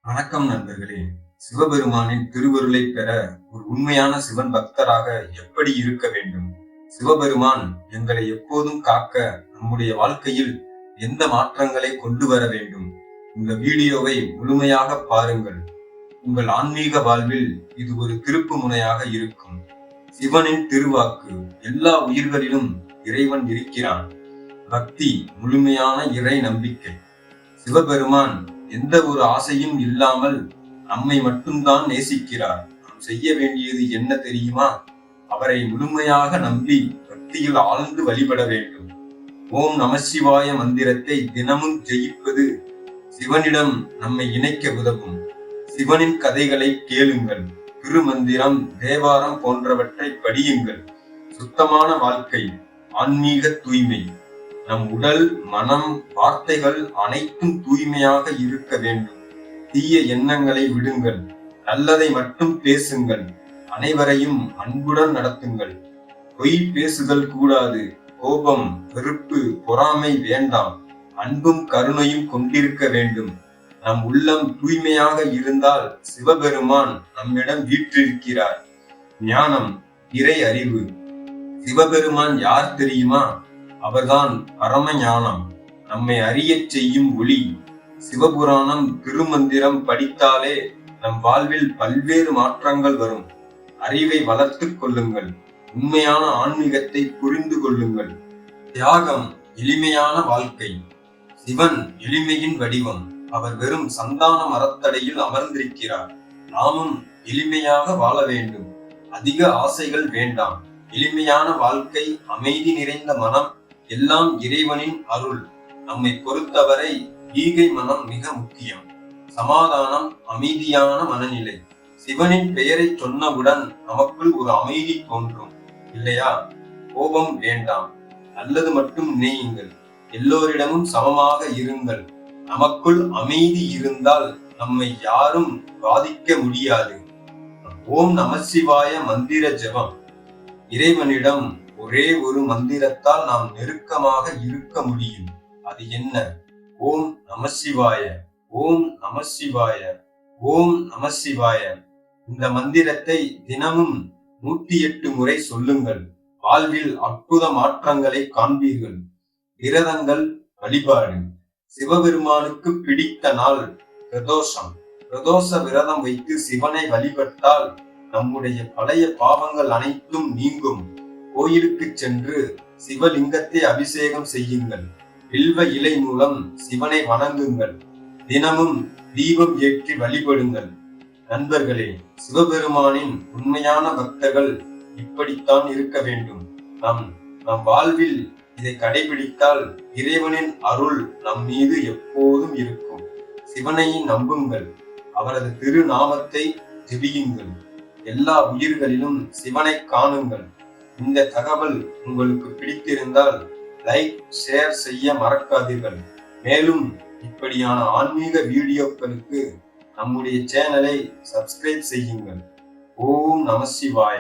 வணக்கம் நண்பர்களே. சிவபெருமானின் திருவருளை பெற ஒரு உண்மையான சிவன் பக்தராக எப்படி இருக்க வேண்டும்? சிவபெருமான் எங்களை எப்போதும் காக்க நம்முடைய வாழ்க்கையில் எந்த மாற்றங்களை கொண்டு வர வேண்டும்? இந்த வீடியோவை முழுமையாக பாருங்கள். உங்கள் ஆன்மீக வாழ்வில் இது ஒரு திருப்பு முனையாக இருக்கும். சிவனின் திருவாக்கு: எல்லா உயிர்களிலும் இறைவன் இருக்கிறான். பக்தி: முழுமையான இறை நம்பிக்கை. சிவபெருமான் எந்த ஒரு ஆசையும் இல்லாமல் நம்மை மட்டும்தான் நேசிக்கிறார். நாம் செய்ய வேண்டியது என்ன தெரியுமா? அவரை முழுமையாக நம்பி பக்தியில் ஆழ்ந்து வழிபட வேண்டும். ஓம் நமசிவாய மந்திரத்தை தினமும் ஜெயிப்பது சிவனிடம் நம்மை இணைக்க உதவும். சிவனின் கதைகளை கேளுங்கள். திருமந்திரம், தேவாரம் போன்றவற்றை படியுங்கள். சுத்தமான வாழ்க்கை: ஆன்மீக தூய்மை. நம் உடல், மனம், வார்த்தைகள் அனைத்தும் தூய்மையாக இருக்க வேண்டும். தீய எண்ணங்களை விடுங்கள். நல்லதை மட்டும் பேசுங்கள். அனைவரையும் அன்புடன் நடத்துங்கள். பொய் பேசுதல் கூடாது. கோபம், வெறுப்பு, பொறாமை வேண்டாம். அன்பும் கருணையும் கொண்டிருக்க வேண்டும். நம் உள்ளம் தூய்மையாக இருந்தால் சிவபெருமான் நம்மிடம் வீற்றிருக்கிறார். ஞானம்: இறை அறிவு. சிவபெருமான் யார் தெரியுமா? அவர்தான் பரம ஞானம், நம்மை அறியச் செய்யும் ஒளி. சிவபுராணம், திருமந்திரம் படித்தாலே நம் வாழ்வில் பல்வேறு மாற்றங்கள் வரும். அறிவை வளர்த்துக் கொள்ளுங்கள். உண்மையான ஆன்மீகத்தை புரிந்து கொள்ளுங்கள். தியாகம்: எளிமையான வாழ்க்கை. சிவன் எளிமையின் வடிவம். அவர் வெறும் சந்தான மரத்தடையில் அமர்ந்திருக்கிறார். நாமும் எளிமையாக வாழ வேண்டும். அதிக ஆசைகள் வேண்டாம். எளிமையான வாழ்க்கை, அமைதி நிறைந்த மனம், எல்லாம் இறைவனின் அருள். நம்மை பொறுத்தவரை ஈகை மனம் மிக முக்கியம். சமாதானம்: அமைதியான மனநிலை. சிவனின் பெயரை சொன்னவுடன் நமக்குள் ஒரு அமைதி தோன்றும், இல்லையா? கோபம் வேண்டாம். நல்லது மட்டும் நினையுங்கள். எல்லோரிடமும் சமமாக இருங்கள். நமக்குள் அமைதி இருந்தால் நம்மை யாரும் பாதிக்க முடியாது. ஓம் நமசிவாய மந்திர ஜெபம்: இறைவனிடம் ஒரே ஒரு மந்திரத்தால் நாம் நெருக்கமாக இருக்க முடியும். அது என்ன? ஓம் நமசிவாய, ஓம் நமசிவாய, ஓம் நமசிவாய. இந்த மந்திரத்தை தினமும் 108 முறை சொல்லுங்கள். வாழ்வில் அற்புத மாற்றங்களை காண்பீர்கள். விரதங்கள், வழிபாடு: சிவபெருமானுக்கு பிடித்த நாள் பிரதோஷம். பிரதோஷ விரதம் வைத்து சிவனை வழிபட்டால் நம்முடைய பழைய பாவங்கள் அனைத்தும் நீங்கும். கோயிலுக்கு சென்று சிவலிங்கத்தை அபிஷேகம் செய்யுங்கள். வில்வ இலை மூலம் சிவனை வணங்குங்கள். தினமும் தீபம் ஏற்றி வழிபடுங்கள். நண்பர்களே, சிவபெருமானின் உண்மையான பக்தர்கள் இப்படித்தான் இருக்க வேண்டும். நம் வாழ்வில் இதை கடைபிடித்தால் இறைவனின் அருள் நம் மீது எப்போதும் இருக்கும். சிவனை நம்புங்கள். அவரது திருநாமத்தை ஜெபியுங்கள். எல்லா உயிர்களிலும் சிவனை காணுங்கள். இந்த தகவல் உங்களுக்கு பிடித்திருந்தால் லைக், ஷேர் செய்ய மறக்காதீர்கள். மேலும் இப்படியான ஆன்மீக வீடியோக்களுக்கு நம்முடைய சேனலை சப்ஸ்கிரைப் செய்யுங்கள். ஓம் நமசிவாய.